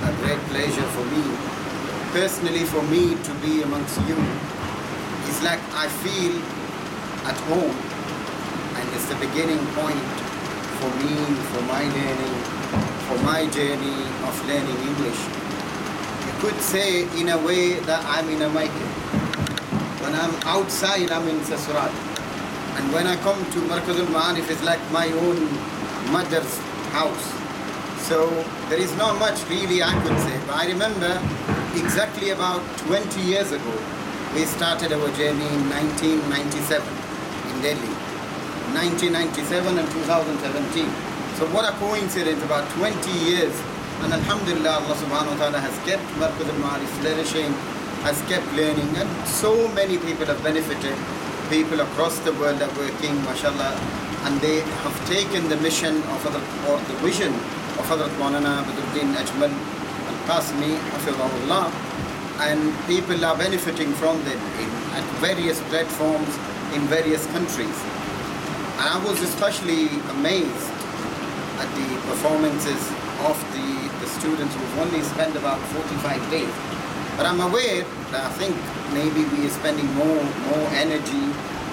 a great pleasure for me, personally for me, to be amongst you. It's like I feel at home, and it's the beginning point for me, for my learning, for my journey of learning English. You could say in a way that I'm in a migrant. When I'm outside, I'm in Sasurat. And when I come to Markazul, it's like my own mother's house. So there is not much really I could say. But I remember exactly about 20 years ago, we started our journey in 1997 in Delhi. 1997 and 2017. So what a coincidence, about 20 years. And Alhamdulillah, Allah subhanahu wa ta'ala has kept Markazul flourishing, has kept learning, and so many people have benefited. People across the world are working, mashallah, and they have taken the mission of or the vision of Hazrat Maulana Badruddin Ajmal Al-Qasmi, Hafidhahullah, and people are benefiting from them at various platforms in various countries. And I was especially amazed at the performances of the students who've only spent about 45 days. But I'm aware that I think maybe we are spending more energy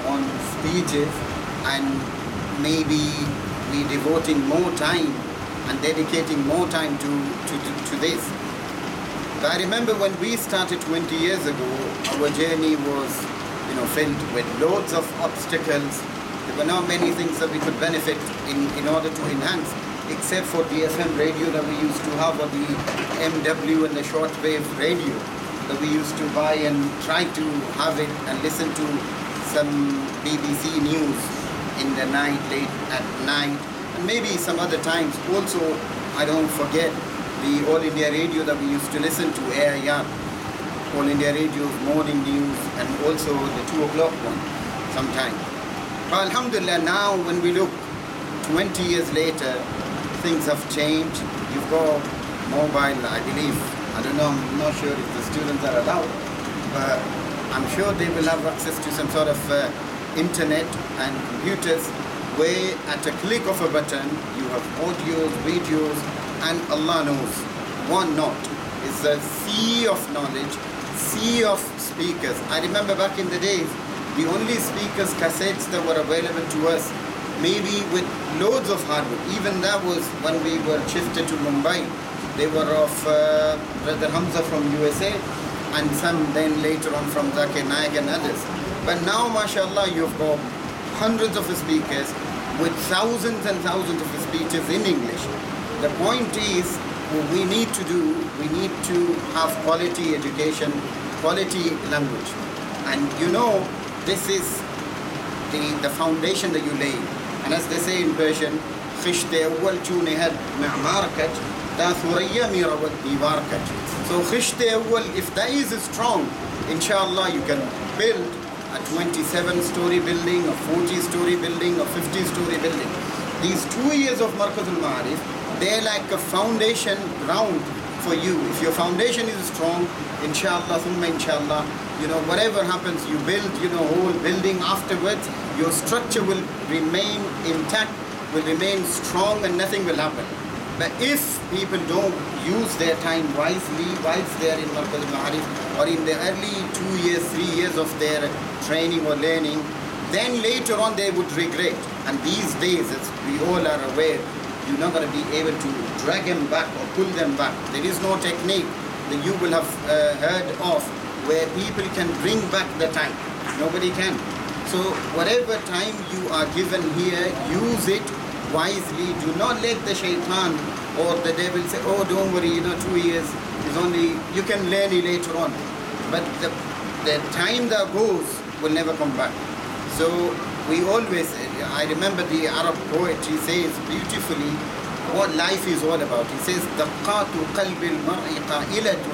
on speeches, and maybe we're devoting more time and dedicating more time to this. But I remember when we started 20 years ago, our journey was, filled with loads of obstacles. There were not many things that we could benefit in order to enhance, except for the FM radio that we used to have, or the MW and the shortwave radio that we used to buy and try to have it and listen to some BBC news in the night, late at night, and maybe some other times. Also, I don't forget the All India Radio that we used to listen to, AIR, All India Radio's morning news, and also the 2 o'clock one sometime. But Alhamdulillah, now when we look 20 years later, things have changed. You've got mobile, I believe. I don't know, I'm not sure if the students are allowed, but I'm sure they will have access to some sort of internet and computers where at a click of a button you have audios, videos, and Allah knows, one not. It's a sea of knowledge, sea of speakers. I remember back in the days, the only speakers, cassettes that were available to us, maybe with loads of hardware. Even that was when we were shifted to Mumbai. They were of Brother Hamza from USA, and some then later on from Zakir Naik and others. But now, mashallah, you've got hundreds of speakers with thousands and thousands of speeches in English. The point is, what we need to do, we need to have quality education, quality language. And this is the foundation that you lay. And as they say in Persian, خشت أول چونه هد معمار کج دا ثریا می رود دیوار کج. So خشت أول, if that is strong, inshallah you can build a 27-story building, a 40-story building, a 50-story building. These 2 years of Markazul Ma'arif, they're like a foundation ground for you. If your foundation is strong, inshallah, thumma inshallah, whatever happens, you build, whole building afterwards, your structure will remain intact, will remain strong, and nothing will happen. But if people don't use their time wisely whilst they are in Markazul Ma'arif, or in the early 2 years, 3 years of their training or learning, then later on they would regret. And these days, as we all are aware, you're not going to be able to drag them back or pull them back. There is no technique that you will have heard of where people can bring back the time. Nobody can. So whatever time you are given here, use it wisely. Do not let the shaitan or the devil say, oh, don't worry, 2 years is only, you can learn it later on. But the time that goes will never come back. So we always, I remember the Arab poet, he says beautifully what life is all about. He says, دقات قلب المرء قائلة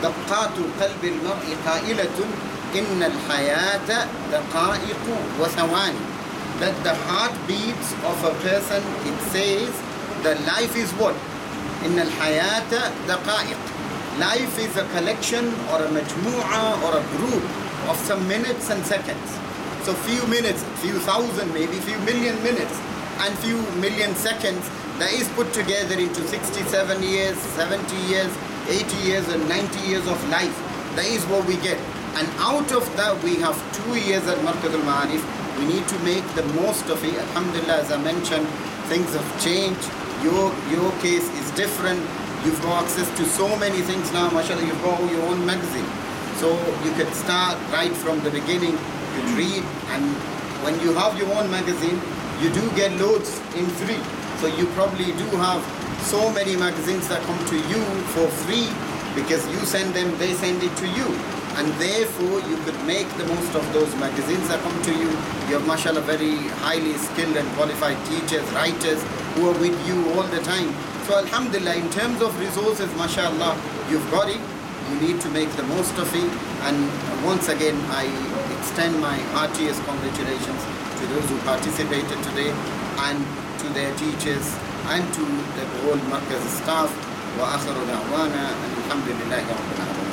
دقات قلب المرء قائلة إن الحياة دقائق وثواني. That the heartbeats of a person, it says that life is what? إن الحياة دقائق. Life is a collection or a majmu'a or a group of some minutes and seconds. So few minutes, few thousand, maybe few million minutes, and few million seconds, that is put together into 67 years, 70 years, 80 years and 90 years of life. That is what we get. And out of that we have 2 years at Markazul Ma'arif. We need to make the most of it. Alhamdulillah, as I mentioned, things have changed. Your case is different. You've got access to so many things now, mashallah. You've got your own magazine. So you could start right from the beginning. You could read, and when you have your own magazine, you do get loads in free. So you probably do have so many magazines that come to you for free because you send them, they send it to you. And therefore you could make the most of those magazines that come to you. You have, mashallah, very highly skilled and qualified teachers, writers who are with you all the time. So alhamdulillah, in terms of resources, mashallah, you've got it. You need to make the most of it. And once again, I extend my heartiest congratulations to those who participated today and to their teachers and to the whole Markaz staff. Wa akhiru da'wana and alhamdulillahi rabbil alamin.